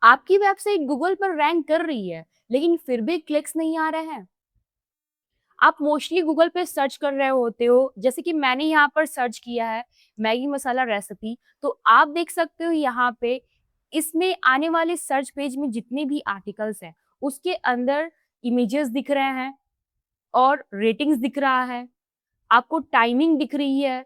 आपकी website Google पर rank कर रही है, लेकिन फिर भी क्लिक्स नहीं आ रहे हैं। आप मोस्टली गूगल पे सर्च कर रहे होते हो, जैसे कि मैंने यहाँ पर सर्च किया है मैगी मसाला रेसिपी, तो आप देख सकते हो यहाँ पे इसमें आने वाले सर्च पेज में जितने भी आर्टिकल्स हैं, उसके अंदर इमेजेस दिख रहे हैं और रेटिंग्स दिख रहा है, आपको टाइमिंग दिख रही है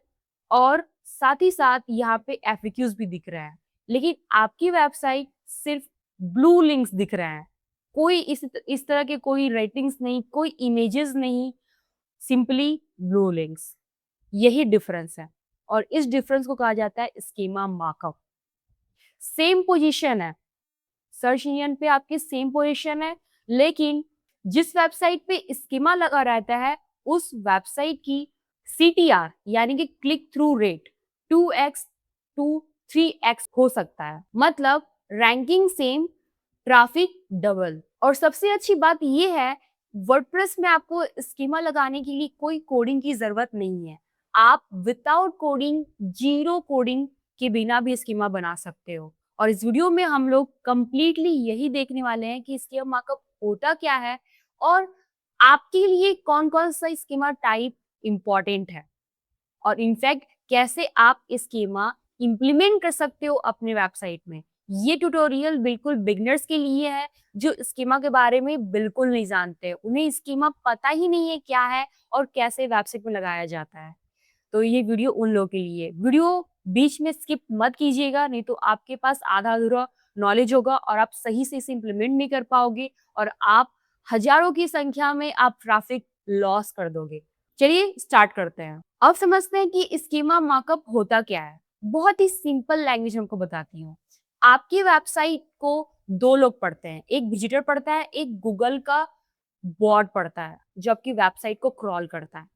और साथ ही साथ यहाँ पे एफएक्यूज भी दिख रहा है। लेकिन आपकी वेबसाइट सिर्फ ब्लू लिंक्स दिख रहे हैं। कोई इस तरह के कोई रेटिंग्स नहीं, कोई इमेजेस नहीं, सिंपली ब्लू लिंक्स। यही डिफरेंस है और इस डिफरेंस को कहा जाता है स्कीमा मार्कअप। सेम पोजीशन है, सर्च इंजन पे आपकी सेम पोजीशन है, लेकिन जिस वेबसाइट पे स्कीमा लगा रहता है उस वेबसाइट की सीटीआर यानी कि click through rate 2x to 3x हो सकता है। मतलब रैंकिंग सेम, ट्रैफिक डबल। और सबसे अच्छी बात यह है, वर्डप्रेस में आपको स्कीमा लगाने के लिए कोई कोडिंग की जरूरत नहीं है। आप विदाउट कोडिंग, जीरो कोडिंग के बिना भी स्कीमा बना सकते हो। और इस वीडियो में हम लोग कंप्लीटली यही देखने वाले हैं कि स्कीमा मार्कअप होता क्या है और आपके लिए कौन कौन सा स्कीमा टाइप इंपॉर्टेंट है और इनफैक्ट कैसे आप स्कीमा इम्प्लीमेंट कर सकते हो अपने वेबसाइट में। ये ट्यूटोरियल बिल्कुल बिगिनर्स के लिए है जो स्कीमा के बारे में बिल्कुल नहीं जानते, उन्हें स्कीमा पता ही नहीं है क्या है और कैसे वेबसाइट में लगाया जाता है। तो ये वीडियो उन लोगों के लिए। वीडियो बीच में स्किप मत कीजिएगा, नहीं तो आपके पास आधा अधूरा नॉलेज होगा और आप सही से इसे इम्प्लीमेंट नहीं कर पाओगे और आप हजारों की संख्या में आप ट्रैफिक लॉस कर दोगे। चलिए स्टार्ट करते हैं। अब समझते हैं कि स्कीमा मार्कअप होता क्या है। बहुत ही सिंपल लैंग्वेज हमको बताती हूँ। आपकी वेबसाइट को दो लोग पढ़ते हैं, एक विजिटर पढ़ता है, एक गूगल का बॉट पढ़ता है जो आपकी वेबसाइट को क्रॉल करता है।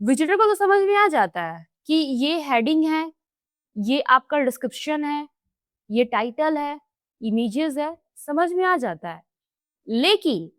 विजिटर को तो समझ में आ जाता है कि ये हेडिंग है, ये आपका डिस्क्रिप्शन है, ये टाइटल है, इमेजेस है, समझ में आ जाता है। लेकिन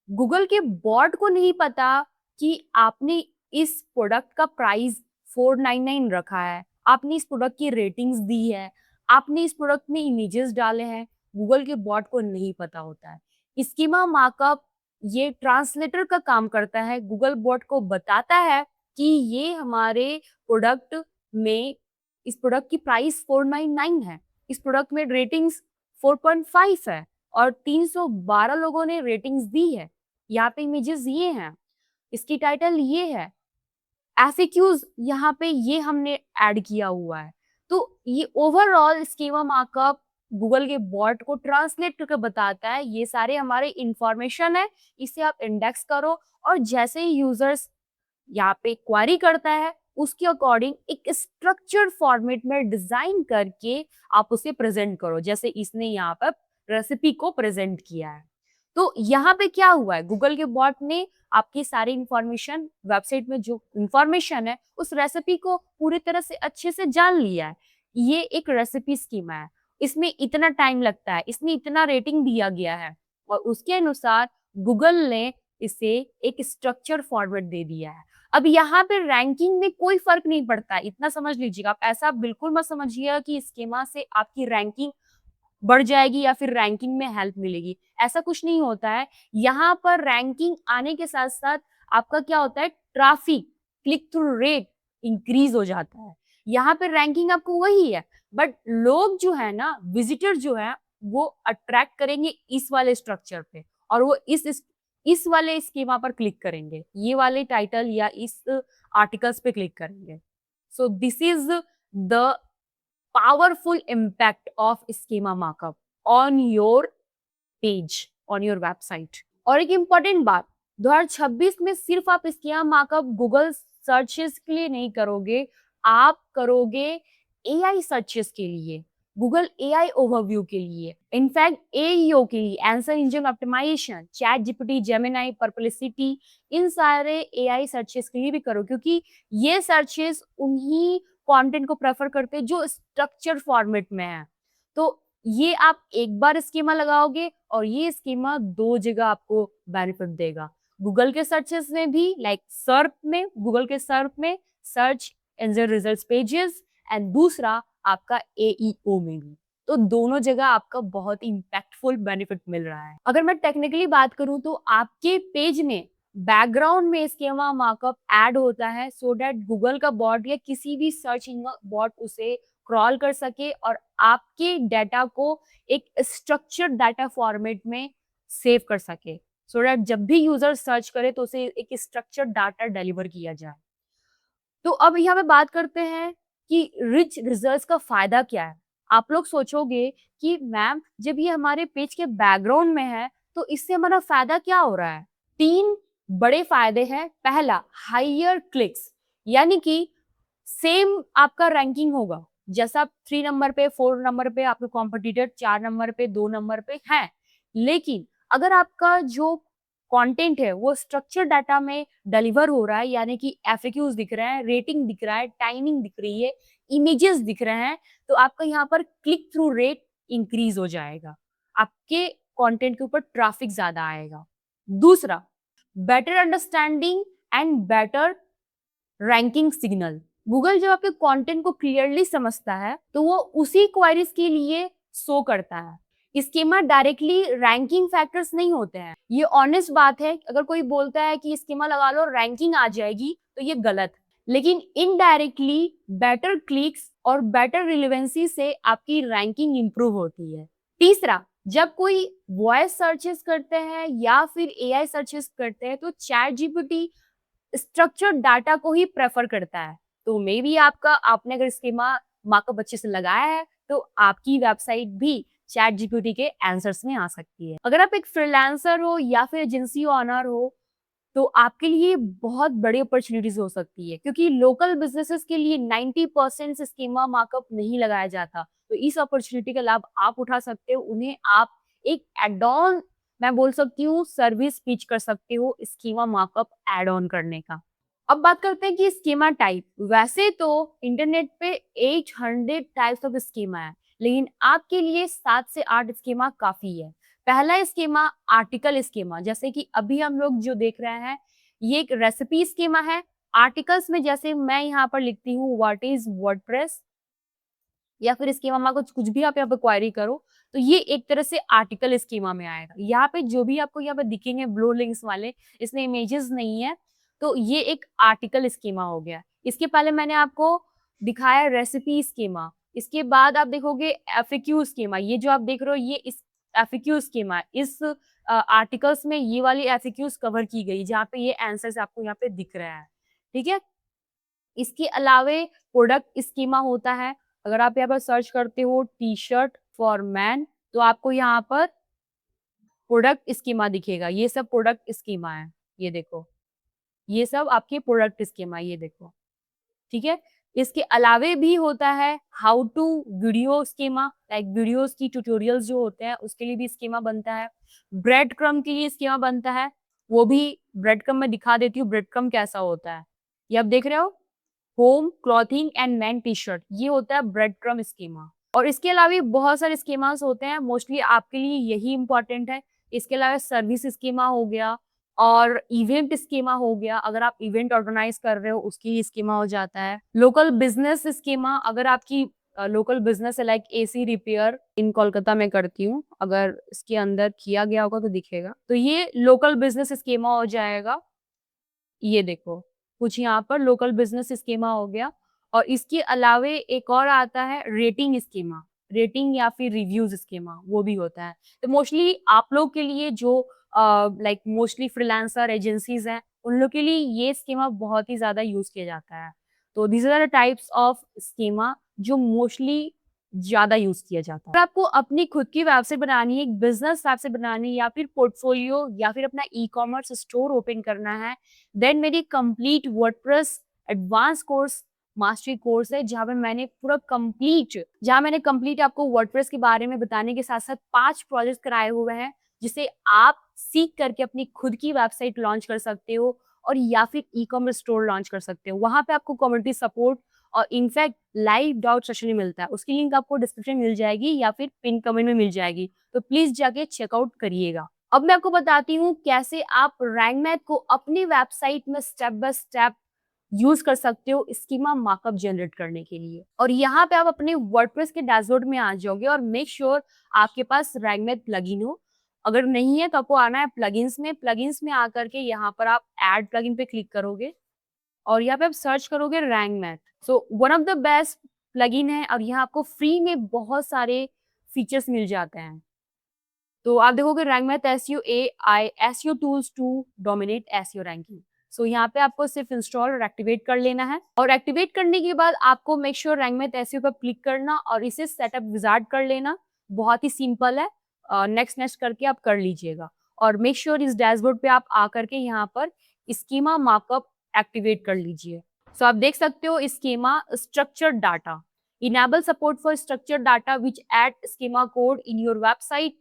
गूगल के बॉट को नहीं पता कि आपने इस प्रोडक्ट का प्राइस 499 रखा है, आपने इस प्रोडक्ट की रेटिंग्स दी है, आपने इस प्रोडक्ट में इमेजेस डाले हैं। गूगल के बॉट को नहीं पता होता है। स्कीमा मार्कअप ये ट्रांसलेटर का काम करता है, गूगल बॉट को बताता है कि ये हमारे प्रोडक्ट में इस प्रोडक्ट की प्राइस 499 है, इस प्रोडक्ट में रेटिंग्स 4.5 है और 312 लोगों ने रेटिंग्स दी है। यहाँ पे इमेजेस ये हैं, इसकी टाइटल ये है, एफएक्यूज यहाँ पे ये हमने ऐड किया हुआ है। तो ये ओवरऑल स्कीमा मार्कअप गूगल के बॉट को ट्रांसलेट करके बताता है ये सारे हमारे इंफॉर्मेशन है, इसे आप इंडेक्स करो और जैसे ही यूजर्स यहाँ पे क्वारी करता है उसके अकॉर्डिंग एक स्ट्रक्चर फॉर्मेट में डिजाइन करके आप उसे प्रेजेंट करो, जैसे इसने यहाँ पर रेसिपी को प्रेजेंट किया है। तो यहाँ पे क्या हुआ है, गूगल के बॉट ने आपकी सारी इंफॉर्मेशन, वेबसाइट में जो इंफॉर्मेशन है उस रेसिपी को पूरी तरह से अच्छे से जान लिया है। ये एक रेसिपी स्कीमा है, इसमें इतना टाइम लगता है, इसमें इतना रेटिंग दिया गया है और उसके अनुसार गूगल ने इसे एक स्ट्रक्चर फॉर्मेट दे दिया है। अब यहाँ पे रैंकिंग में कोई फर्क नहीं पड़ता है, इतना समझ लीजिएगा। आप ऐसा बिल्कुल मत समझिएगा कि स्कीमा से आपकी रैंकिंग बढ़ जाएगी या फिर रैंकिंग में हेल्प मिलेगी, ऐसा कुछ नहीं होता है। यहाँ पर रैंकिंग आने के साथ साथ आपका क्या होता है, traffic, click through rate increase हो जाता है। यहाँ पे रैंकिंग आपको वही है, बट लोग जो है ना, विजिटर जो है वो अट्रैक्ट करेंगे इस वाले स्ट्रक्चर पे और वो इस वाले स्कीमा पर क्लिक करेंगे, ये वाले टाइटल या इस आर्टिकल्स पे क्लिक करेंगे। So this is the powerful impact of schema markup on your page, on your website। और एक इम्पॉर्टेंट बात, 2026 में सिर्फ आप स्कीमा मार्कअप गूगल सर्चेस के लिए नहीं करोगे, आप करोगे एआई सर्चेस के लिए, गूगल एआई ओवरव्यू के लिए, इनफैक्ट एईओ के लिए, answer engine optimisation, chat GPT, Gemini, Perplexity, इन सारे एआई सर्चेस के लिए भी करो, क्योंकि ये सर्चेस उन्हीं कंटेंट को प्रेफर करते हैं जो स्ट्रक्चर फॉर्मेट में है। तो ये आप एक बार स्कीमा लगाओगे और ये स्कीमा दो जगह आपको बेनिफिट देगा, गूगल के सर्चेस में भी, लाइक सर्फ में, गूगल के सर्फ में, search engine results pages, and दूसरा आपका एईओ में भी। तो दोनों जगह आपका बहुत इम्पैक्टफुल बेनिफिट मिल रहा है। अगर मैं टेक्निकली बात करूँ तो आपके पेज में बैकग्राउंड में स्कीमा मार्कअप ऐड होता है सो दैट गूगल का बॉट या किसी भी सर्च इंजन बॉट उसे क्रॉल कर सके और आपके डाटा को एक स्ट्रक्चर्ड डाटा फॉर्मेट में सेव कर सके सो दैट जब भी यूजर सर्च करे तो उसे एक स्ट्रक्चर्ड डाटा डिलीवर किया जाए। तो अब यहाँ पे बात करते हैं कि रिच रिजल्ट्स का फायदा क्या है। आप लोग सोचोगे कि मैम जब ये हमारे पेज के बैकग्राउंड में है तो इससे हमारा फायदा क्या हो रहा है? 3 बड़े फायदे हैं। पहला, हायर क्लिक्स, यानी कि सेम आपका रैंकिंग होगा। जैसा आप 3 नंबर पे, 4 नंबर पे आपके कॉम्पिटिटर 4 नंबर पे, 2 नंबर पे हैं। लेकिन अगर आपका जो कंटेंट है वो स्ट्रक्चर डाटा में डिलीवर हो रहा है, यानी कि एफएक्यूज दिख रहे हैं, रेटिंग दिख रहा है, टाइमिंग दिख रही है, इमेजेस दिख रहे हैं, तो आपका यहाँ पर क्लिक थ्रू रेट इंक्रीज हो जाएगा। आपके कंटेंट के ऊपर ट्रैफिक ज्यादा आएगा। दूसरा, better understanding and better ranking signal. Google जब आपके कंटेंट को क्लियरली समझता है तो वो उसी क्वेरीज के लिए शो करता है। स्कीमा डायरेक्टली रैंकिंग फैक्टर्स नहीं होते हैं। ये ऑनेस्ट बात है। अगर कोई बोलता है कि स्कीमा लगा लो रैंकिंग आ जाएगी तो ये गलत है। लेकिन इनडायरेक्टली बेटर क्लिक्स और बेटर रिलेवेंसी से आपकी रैंकिंग इंप्रूव होती है। तीसरा, जब कोई वॉइस सर्चेस करते हैं या फिर एआई सर्चेस करते हैं तो चैट जीपीटी स्ट्रक्चर्ड डाटा को ही प्रेफर करता है। तो मे बी आपने अगर स्कीमा मार्कअप अच्छे से लगाया है तो आपकी वेबसाइट भी चैट जीपीटी के आंसर्स में आ सकती है। अगर आप एक फ्रीलांसर हो या फिर एजेंसी ओनर हो तो आपके लिए बहुत बड़ी अपॉर्चुनिटीज हो सकती है, क्योंकि लोकल बिजनेसेस के लिए 90% स्कीमा मार्कअप नहीं लगाया जाता। तो इस अपॉर्चुनिटी का लाभ आप उठा सकते हो। उन्हें आप एक एड ऑन, मैं बोल सकती हूँ, सर्विस पिच कर सकते हो स्कीमा मार्कअप एड ऑन करने का। अब बात करते हैं कि स्कीमा टाइप। वैसे तो इंटरनेट पे 800 टाइप्स ऑफ स्कीमा है, लेकिन आपके लिए 7 से 8 स्कीमा काफी है। पहला स्कीमा आर्टिकल स्कीमा, जैसे कि अभी हम लोग जो देख रहे हैं ये एक रेसिपी स्कीमा है। आर्टिकल्स में जैसे मैं यहाँ पर लिखती हूँ व्हाट इज वर्डप्रेस, या फिर स्कीमा में कुछ कुछ भी आप यहाँ पे क्वेरी करो तो ये एक तरह से आर्टिकल स्कीमा में आएगा। यहाँ पे जो भी आपको यहाँ पे दिखेंगे ब्लू लिंक्स वाले, इसमें इमेजेस नहीं है, तो ये एक आर्टिकल स्कीमा हो गया। इसके पहले मैंने आपको दिखाया रेसिपी स्कीमा। इसके बाद आप देखोगे एफएक्यू स्कीमा। ये जो आप देख रहे हो ये इस एफएक्यू स्कीमा है। इस आर्टिकल्स में ये वाली एफएक्यूज कवर की गई जहाँ पे ये आंसर्स आपको यहाँ पे दिख रहा है। ठीक है। इसके अलावे प्रोडक्ट स्कीमा होता है। अगर आप यहाँ पर सर्च करते हो टी शर्ट फॉर मैन तो आपको यहाँ पर प्रोडक्ट स्कीमा दिखेगा। ये सब प्रोडक्ट स्कीमा है। ये देखो, ये सब आपके प्रोडक्ट स्कीमा, ये देखो। ठीक है। इसके अलावे भी होता है how to video schema, like videos की ट्यूटोरियल्स जो होते हैं उसके लिए भी स्कीमा बनता है। ब्रेड क्रम के लिए स्कीमा बनता है। वो भी ब्रेड क्रम में दिखा देती हूँ ब्रेड क्रम कैसा होता है। ये आप देख रहे हो, home clothing and man T shirt, ये होता है ब्रेड क्रम स्कीमा। और इसके अलावा भी बहुत सारे स्कीमास होते हैं, मोस्टली आपके लिए यही इंपॉर्टेंट है। इसके अलावा सर्विस स्कीमा हो गया और इवेंट स्कीमा हो गया। अगर आप इवेंट ऑर्गेनाइज कर रहे हो उसकी स्कीमा हो जाता है। लोकल बिजनेस स्कीमा, अगर आपकी लोकल बिजनेस है लाइक एसी रिपेयर इन कोलकाता में करती हूँ, अगर इसके अंदर किया गया होगा तो दिखेगा, तो ये लोकल बिजनेस स्कीमा हो जाएगा। ये देखो, कुछ यहाँ पर लोकल बिजनेस स्कीमा हो गया। और इसके अलावे एक और आता है रेटिंग स्कीमा, रेटिंग या फिर रिव्यूज स्कीमा, वो भी होता है। तो मोस्टली आप लोग के लिए जो लाइक मोस्टली फ्रीलांसर एजेंसीज हैं उन लोग के लिए ये स्कीमा बहुत ही ज्यादा यूज किया जाता है। तो these are the types of schema जो मोस्टली ज्यादा यूज किया जाता है। अगर आपको अपनी खुद की वेबसाइट बनानी है, एक बिजनेस वेबसाइट बनानी है, या फिर पोर्टफोलियो या फिर अपना ई कॉमर्स स्टोर ओपन करना है, देन मेरी complete WordPress advance course mastery course है जहाँ पे मैंने कंप्लीट आपको वर्डप्रेस के बारे में बताने के साथ साथ 5 प्रोजेक्ट कराए हुए हैं जिसे आप सीख करके अपनी खुद की वेबसाइट लॉन्च कर सकते हो और या फिर ई कॉमर्स स्टोर लॉन्च कर सकते हो। वहां पे आपको कम्युनिटी सपोर्ट और इनफैक्ट लाइव डाउट सेशन भी मिलता है। उसकी लिंक आपको डिस्क्रिप्शन मिल जाएगी या फिर पिन कमेंट में मिल जाएगी, तो प्लीज जाके चेकआउट करिएगा। अब मैं आपको बताती हूँ कैसे आप रैंक मैथ को अपनी वेबसाइट में स्टेप बाय स्टेप यूज़ कर सकते हो स्कीमा मार्कअप जनरेट करने के लिए। और यहाँ पे आप अपने वर्डप्रेस के डैशबोर्ड में आ जाओगे और मेक श्योर आपके पास रैंकमैथ प्लगइन हो। अगर नहीं है तो आपको आना है प्लगइन्स में आकर के यहाँ पर आप ऐड प्लगइन पे क्लिक करोगे और यहाँ पे आप सर्च करोगे Rank Math. So one of the best plugin है और यहाँ आपको फ्री में बहुत सारे फीचर्स मिल जाते हैं। तो आप देखोगे Rank Math SEO AI SEO tools to dominate SEO ranking. So यहाँ पे आपको सिर्फ इंस्टॉल और एक्टिवेट कर लेना है और एक्टिवेट करने के बाद आपको मेक श्योर रैंकमैथ एसईओ पर क्लिक करना और इसे सेटअप विजार्ड कर लेना। बहुत ही सिंपल है। नेक्स्ट करके आप कर लीजिएगा और मेक श्योर इस डैशबोर्ड पे आप आकर के यहाँ पर स्कीमा मार्कअप एक्टिवेट कर लीजिए। सो आप देख सकते हो schema structured data enable support for structured data which add schema code in your website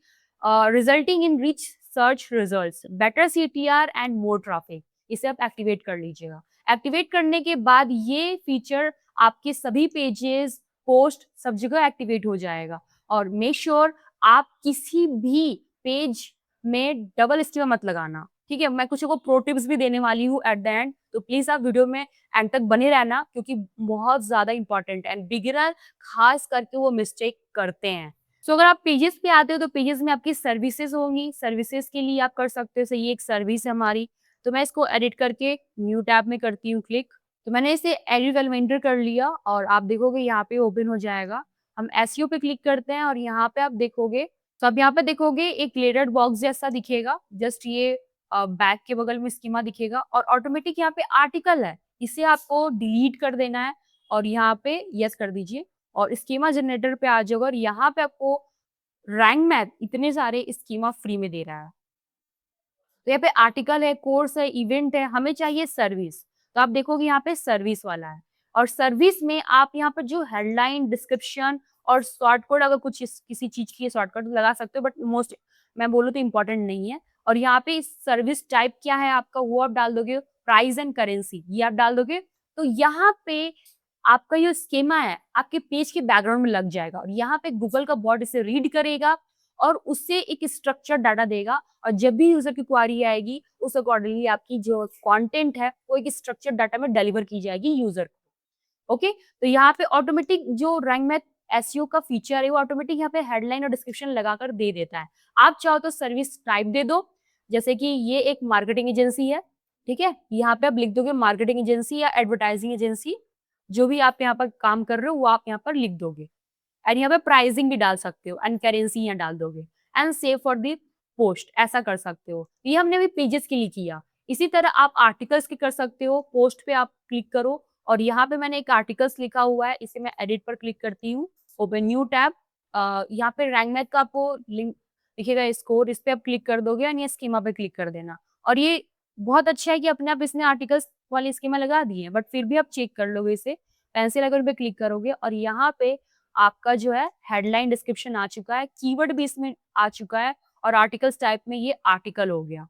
resulting in rich search results, better CTR and more traffic. इसे आप एक्टिवेट कर लीजिएगा। एक्टिवेट करने के बाद ये फीचर आपके सभी पेजेस, पोस्ट सब जगह एक्टिवेट हो जाएगा और मेक श्योर आप किसी भी पेज में डबल स्टीमा मत लगाना। ठीक है, मैं कुछ को प्रो टिप्स भी देने वाली हूँ एट द एंड, तो प्लीज आप वीडियो में एंड तक बने रहना क्योंकि बहुत ज्यादा इंपॉर्टेंट है एंड बिगिनर खास करके वो मिस्टेक करते हैं। सो अगर आप पेजेस पे आते हो तो पेजेस में आपकी सर्विसेज होंगी। सर्विसेज के लिए आप कर सकते हो, ये एक सर्विस है हमारी, तो मैं इसको एडिट करके न्यू टैब में करती हूँ क्लिक। तो मैंने इसे एडिट एलिमेंटर कर लिया और आप देखोगे यहाँ पे ओपन हो जाएगा। हम एसईओ पे क्लिक करते हैं और यहाँ पे आप देखोगे, तो आप यहाँ पे देखोगे एक लेडर बॉक्स जैसा दिखेगा, जस्ट ये बैक के बगल में स्कीमा दिखेगा और ऑटोमेटिक यहाँ पे आर्टिकल है, इसे आपको डिलीट कर देना है और यहाँ पे यस कर दीजिए और स्कीमा जनरेटर पे आ जाओगे और यहाँ पे आपको रैंकमैथ इतने सारे स्कीमा फ्री में दे रहा है। तो यहाँ पे आर्टिकल है, कोर्स है, इवेंट है, हमें चाहिए सर्विस। तो आप देखोगे यहाँ पे सर्विस वाला है और सर्विस में आप यहाँ पर जो हेडलाइन, डिस्क्रिप्शन और शॉर्ट कोड, अगर कुछ किसी चीज की शॉर्ट कोड लगा सकते हो, बट मोस्ट मैं बोलूँ तो इम्पोर्टेंट नहीं है। और यहाँ पे सर्विस टाइप क्या है आपका, वो आप डाल दोगे, प्राइस एंड करेंसी ये आप डाल दोगे। तो यहाँ पे आपका जो स्कीमा है आपके पेज के बैकग्राउंड में लग जाएगा और यहाँ पे गूगल का बॉट इसे रीड करेगा और उससे एक स्ट्रक्चर डाटा देगा और जब भी यूजर की क्वारी आएगी उस अकॉर्डिंगली आपकी जो कंटेंट है वो एक स्ट्रक्चर डाटा में डिलीवर की जाएगी यूजर को। ओके, तो यहाँ पे ऑटोमेटिक जो रैंकमैथ एसईओ का फीचर है वो ऑटोमेटिक यहाँ पे हेडलाइन और डिस्क्रिप्शन लगाकर दे देता है। आप चाहो तो सर्विस टाइप दे दो, जैसे कि ये एक मार्केटिंग एजेंसी है, ठीक है, यहाँ पे आप लिख दोगे मार्केटिंग एजेंसी या एडवर्टाइजिंग एजेंसी, जो भी आप यहाँ पर काम कर रहे हो वो आप यहाँ पर लिख दोगे एंड यहाँ पे प्राइसिंग भी डाल सकते हो एंड करेंसी यहाँ डाल दोगे and save for the post, ऐसा कर सकते हो। ये हमने अभी पेजेस के लिए किया। इसी तरह आप आर्टिकल्स के कर सकते हो। पोस्ट पे आप क्लिक करो और यहाँ पे मैंने एक आर्टिकल्स लिखा हुआ है, इसे मैं एडिट पर क्लिक करती हूँ, ओपन न्यू टैब। यहाँ पे रैंकमैथ का आपको लिंक दिखेगा, स्कोर, इस पे आप क्लिक कर दोगे एंड ये स्कीमा पे क्लिक कर देना। और ये बहुत अच्छा है कि अपने आप इसने आर्टिकल्स वाली स्कीमा लगा दी है, बट फिर भी आप चेक कर लोगे इसे, पेंसिल आइकन पे क्लिक करोगे और यहाँ पे आपका जो है हेडलाइन, डिस्क्रिप्शन आ चुका है, कीवर्ड भी इसमें आ चुका है और आर्टिकल्स टाइप में ये आर्टिकल हो गया।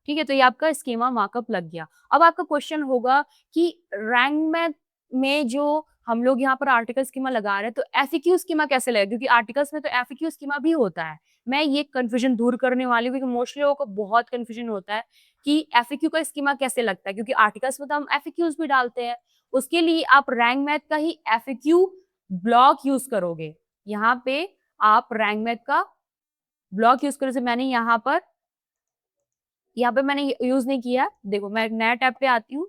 ठीक है, तो ये आपका स्कीमा मार्कअप लग गया। अब आपका क्वेश्चन होगा कि रैंकमैथ में जो हम लोग यहाँ पर आर्टिकल स्कीमा लगा रहे हैं तो एफएक्यू स्कीमा कैसे लगेगा, क्योंकि आर्टिकल्स में तो एफएक्यू स्कीमा भी होता है। मैं ये कंफ्यूजन दूर करने वाली हूँ क्योंकि मोस्टली लोगों को बहुत कंफ्यूजन होता है कि एफएक्यू का स्कीमा कैसे लगता है, क्योंकि आर्टिकल्स में तो हम एफएक्यूज भी डालते हैं। उसके लिए आप रैंकमैथ का ही एफएक्यू ब्लॉक यूज करोगे। यहाँ पे आप रैंकमैथ का ब्लॉक यूज करो, मैंने यहाँ पे मैंने यूज नहीं किया। देखो मैं नया टैब पे आती हूँ,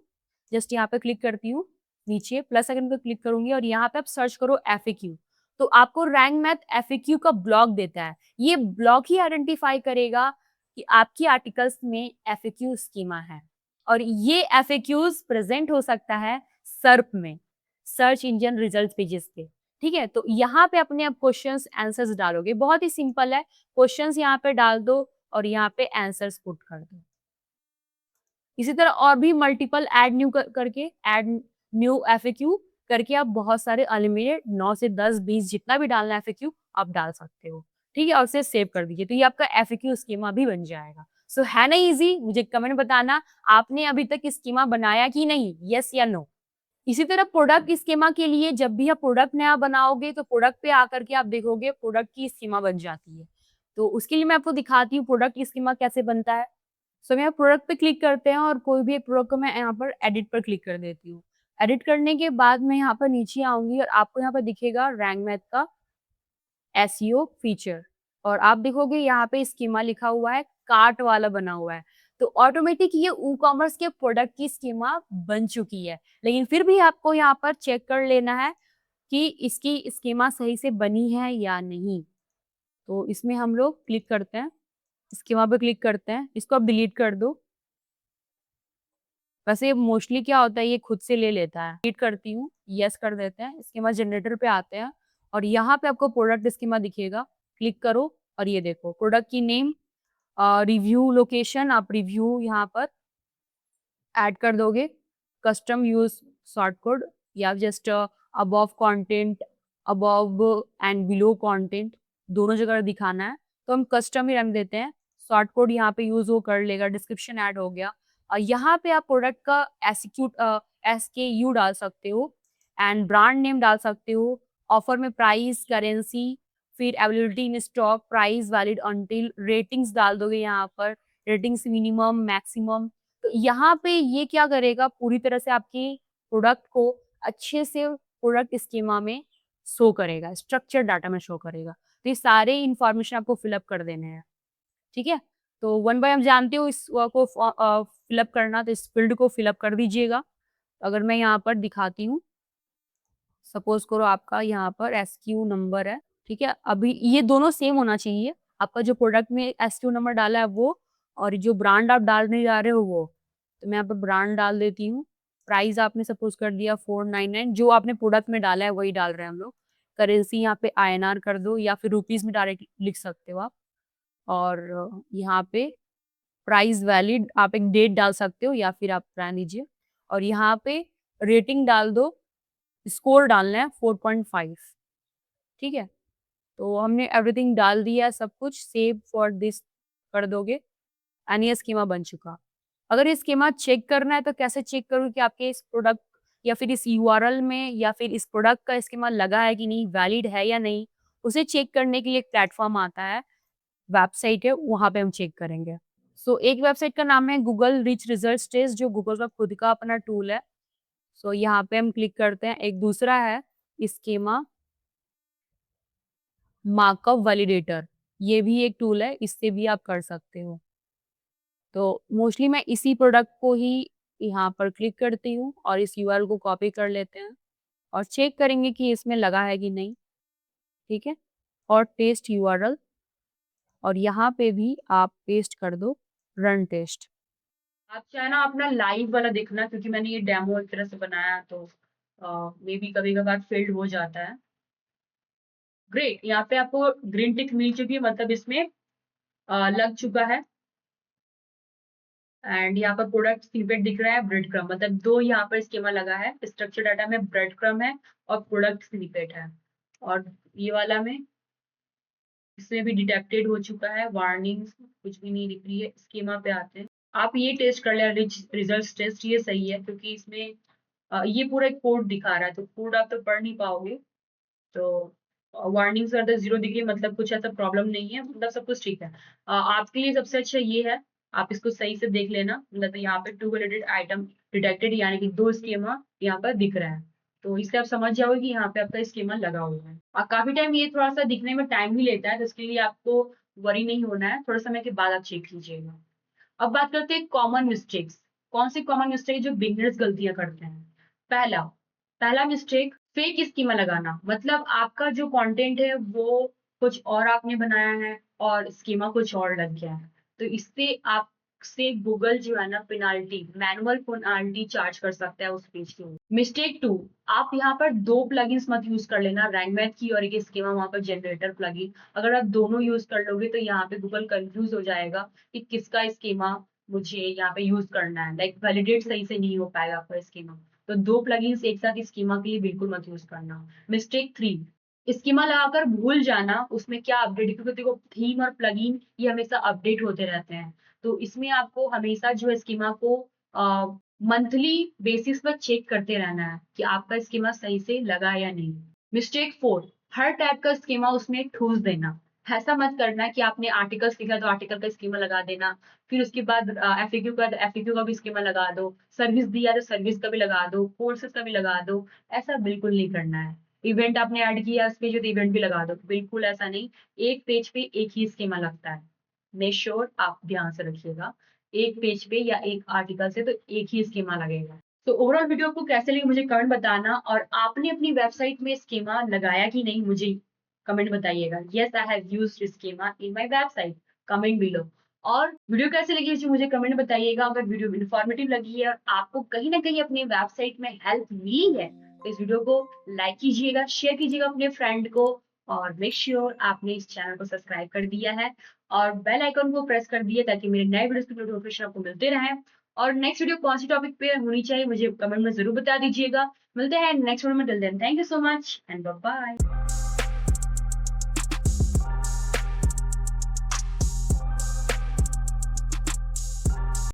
जस्ट यहाँ पे क्लिक करती हूँ, नीचे प्लस आइकन पे क्लिक करूंगी और यहाँ पे आप सर्च करो एफएक्यू, तो आपको रैंकमैथ एफएक्यू का ब्लॉक देता है। ये ब्लॉक ही आइडेंटिफाई करेगा कि आपकी आर्टिकल्स में एफएक्यू स्कीमा है और ये एफएक्यूज प्रेजेंट हो सकता है सर्प में, सर्च इंजन रिजल्ट पेजेस पे। ठीक है, तो यहाँ पे अपने आप क्वेश्चंस आंसर्स डालोगे, बहुत ही सिंपल है। क्वेश्चंस यहाँ पे डाल दो और यहाँ पे आंसर्स पुट कर दो। इसी तरह और भी मल्टीपल ऐड न्यू करके ऐड न्यू एफएक्यू करके आप बहुत सारे अनलिमिटेड 9 से 10 20 जितना भी डालना है एफएक्यू आप डाल सकते हो। ठीक है, और उसे सेव कर दीजिए, तो ये आपका एफएक्यू स्कीमा भी बन जाएगा। सो है ना इजी? मुझे कमेंट बताना आपने अभी तक स्कीमा बनाया कि नहीं, यस या नो। इसी तरह प्रोडक्ट स्कीमा के लिए जब भी आप प्रोडक्ट नया बनाओगे तो प्रोडक्ट पे आकर के आप देखोगे प्रोडक्ट की स्कीमा बन जाती है। तो उसके लिए मैं आपको दिखाती हूँ प्रोडक्ट स्कीमा कैसे बनता है। सो मैं यहाँ प्रोडक्ट पे क्लिक करते हैं और कोई भी एक प्रोडक्ट को मैं यहाँ पर एडिट पर क्लिक कर देती हूँ। एडिट करने के बाद मैं यहाँ पर नीचे आऊँगी और आपको यहाँ पर दिखेगा रैंक मैथ का एसईओ फीचर और आप देखोगे यहाँ पे स्कीमा लिखा हुआ है, कार्ट वाला बना हुआ है। तो ऑटोमेटिक ये ई-कॉमर्स के प्रोडक्ट की स्कीमा बन चुकी है। लेकिन फिर भी आपको यहाँ पर चेक कर लेना है कि इसकी स्कीमा सही से बनी है या नहीं। तो इसमें हम लोग क्लिक करते हैं, स्कीमा पे क्लिक करते हैं, इसको आप डिलीट कर दो। वैसे मोस्टली क्या होता है ये खुद से ले लेता है। डिलीट करती हूँ, येस कर देते हैं, स्कीमा जनरेटर पे आते हैं और यहाँ पे आपको प्रोडक्ट स्कीमा दिखेगा, क्लिक करो और ये देखो प्रोडक्ट की नेम रिव्यू लोकेशन आप रिव्यू यहाँ पर ऐड कर दोगे, कस्टम यूज़ शॉर्ट कोड या just above content, above and below content दोनों जगह दिखाना है, तो हम कस्टम ही रख देते हैं। शॉर्ट कोड यहाँ पे यूज़ वो कर लेगा, डिस्क्रिप्शन ऐड हो गया। यहाँ पे आप प्रोडक्ट का एसक्यू डाल सकते हो एंड ब्रांड नेम डाल सकते हो, ऑफर में प्राइस, करेंसी, फिर availability in stock, price valid until, ratings डाल दोगे यहाँ पर, रेटिंग्स मिनिमम, मैक्सिमम। तो यहाँ पे ये क्या करेगा पूरी तरह से आपकी प्रोडक्ट को अच्छे से प्रोडक्ट स्कीमा में शो करेगा, स्ट्रक्चर डाटा में शो करेगा। तो ये सारे इन्फॉर्मेशन आपको फिलअप कर देने हैं, ठीक है? तो वन बाय हम जानते हो इस को फिलअप करना, तो इस फील्ड को फिलअप कर दीजिएगा। अगर मैं यहाँ पर दिखाती हूँ, सपोज़ करो आपका यहाँ पर एसक्यू नंबर है, ठीक है? अभी ये दोनों सेम होना चाहिए। आपका जो प्रोडक्ट में एसक्यू नंबर डाला है वो और जो ब्रांड आप डालने जा रहे हो वो। तो मैं यहाँ पर ब्रांड डाल देती हूँ। प्राइस आपने सपोज़ कर दिया 499 जो आपने प्रोडक्ट में डाला है वही डाल रहे हैं हम लोग। करेंसी यहाँ पे आईएनआर कर दो या फिर रुपीज़ में डायरेक्ट लिख सकते हो आप। और यहाँ पे प्राइस वैलिड आप एक डेट डाल सकते हो या फिर आप रहने दीजिए और यहाँ पे रेटिंग डाल दो, स्कोर डालना है 4.5, ठीक है? तो हमने एवरीथिंग डाल दिया है सब कुछ, सेव फॉर दिस कर दोगे एंड ये स्कीमा बन चुका। अगर ये स्कीमा चेक करना है तो कैसे चेक करूँ कि आपके इस प्रोडक्ट या फिर इस यूआरएल में या फिर इस प्रोडक्ट का स्कीमा लगा है कि नहीं, वैलिड है या नहीं, उसे चेक करने के लिए एक प्लेटफ़ॉर्म आता है, वेबसाइट है, वहाँ पे हम चेक करेंगे। सो एक वेबसाइट का नाम है गूगल रिच रिजल्ट्स टेस्ट जो गूगल का खुद का अपना टूल है। सो यहाँ पे हम क्लिक करते हैं। एक दूसरा है स्कीमा मार्कअप वैलिडेटर, ये भी एक टूल है, इससे भी आप कर सकते हो। तो मोस्टली मैं इसी प्रोडक्ट को ही यहाँ पर क्लिक करती हूँ और इस यूआरएल को कॉपी कर लेते हैं और चेक करेंगे कि इसमें लगा है कि नहीं, ठीक है? और टेस्ट यूआरएल और यहाँ पे भी आप पेस्ट कर दो रन टेस्ट। आप चाहे ना अपना लाइव वाला देखना क्योंकि मैंने ये डेमो एक तरह से बनाया तो मे बी कभी-कभार फेल्ड हो जाता है। ग्रेट, यहाँ पे आपको ग्रीन टिक मिल चुकी है मतलब इसमें लग चुका है एंड यहाँ पर प्रोडक्ट स्निपेट दिख रहा है, ब्रेड क्रम्ब मतलब 2 यहाँ पर स्कीमा लगा है। स्ट्रक्चर डाटा में ब्रेड क्रम्ब है और प्रोडक्ट स्निपेट है और ये वाला में इसमें भी डिटेक्टेड हो चुका है, वार्निंग्स कुछ भी नहीं दिख रही है। स्कीमा पे आते हैं। आप ये टेस्ट कर लें रिच रिजल्ट्स टेस्ट ये सही है क्योंकि इसमें ये पूरा एक कोड दिखा रहा है तो कोड आप तो पढ़ नहीं पाओगे। तो वार्निंग्स अगर 0 दिख रही है मतलब कुछ ऐसा प्रॉब्लम नहीं है, मतलब सब कुछ ठीक है। आपके लिए सबसे अच्छा ये है, आप इसको सही से देख लेना मतलब यहाँ पे 2 वैलिडेटेड आइटम डिटेक्टेड यानी कि 2 स्कीमा यहाँ पर दिख रहा है। तो इससे आप समझ जाओगे कि यहाँ पे आपका स्कीमा लगा हुआ है। और काफ़ी टाइम ये थोड़ा-सा दिखने में टाइम भी लेता है, तो इसके लिए आपको वरी नहीं होना है, थोड़े समय के बाद आप चेक कीजिएगा। अब बात करते हैं कॉमन मिस्टेक्स। कौन सी कॉमन मिस्टेक जो बिगिनर्स गलतियाँ करते हैं? पहला पहला मिस्टेक फेक स्कीमा लगाना मतलब आपका जो कंटेंट है वो कुछ और आपने बनाया है और स्कीमा कुछ और लग गया है तो इससे आपसे गूगल जो है ना पेनाल्टी मैनुअल पेनाल्टी चार्ज कर सकता है उस पेज के ऊपर। मिस्टेक 2 आप यहाँ पर 2 प्लगइन्स मत यूज कर लेना, रैंक मैथ की और एक स्कीमा वहां पर जनरेटर प्लगइन। अगर आप दोनों यूज कर लोगे तो यहाँ पे गूगल कंफ्यूज हो जाएगा कि किसका स्कीमा मुझे यहाँ पे यूज करना है, लाइक वैलिडेट सही से नहीं हो पाएगा आपका स्कीमा। तो 2 प्लगइन्स एक साथ स्कीमा के लिए बिल्कुल मत यूज करना। मिस्टेक 3 स्कीमा लगाकर भूल जाना उसमें क्या अपडेट, क्योंकि देखो थीम और प्लगइन ये हमेशा अपडेट होते रहते हैं तो इसमें आपको हमेशा जो है स्कीमा को मंथली बेसिस पर चेक करते रहना है कि आपका स्कीमा सही से लगा या नहीं। मिस्टेक 4 हर टाइप का स्कीमा उसमें ठूस देना, ऐसा मत करना कि आपने आर्टिकल्स लिखा तो आर्टिकल का स्कीमा लगा देना, फिर उसके बाद एफएक्यू का भी स्कीमा लगा दो, सर्विस दिया तो सर्विस का भी लगा दो, कोर्सेज़ का भी लगा दो, ऐसा बिल्कुल नहीं करना है। इवेंट आपने ऐड किया उस पे जो इवेंट भी लगा दो, बिल्कुल ऐसा नहीं, एक पेज पे एक ही स्कीमा लगता है। मेक श्योर आप ध्यान से रखिएगा, एक पेज पे या एक आर्टिकल से तो एक ही स्कीमा लगेगा। तो ओवरऑल वीडियो आपको कैसे लगी मुझे कमेंट बताना और आपने अपनी वेबसाइट में स्कीमा लगाया कि नहीं मुझे कमेंट बताइएगा। Yes I have used schema in my website, comment below. और वीडियो कैसे लगी इसे मुझे कमेंट बताइएगा। अगर वीडियो इन्फॉर्मेटिव लगी है और आपको कहीं न कहीं अपनी वेबसाइट में हेल्प मिली है, तो इस वीडियो को लाइक कीजिएगा, शेयर कीजिएगा अपने फ्रेंड को और मेक श्योर आपने इस चैनल को सब्सक्राइब कर दिया है और बेल आइकन को प्रेस कर दिया ताकि मेरे नए वीडियोज़ की नोटिफिकेशन आपको मिलते रहें। और नेक्स्ट वीडियो कौन-सी टॉपिक पे होनी चाहिए मुझे कमेंट में ज़रूर बता दीजिएगा। मिलते हैं नेक्स्ट वीडियो में, till then thank you so much and bye bye.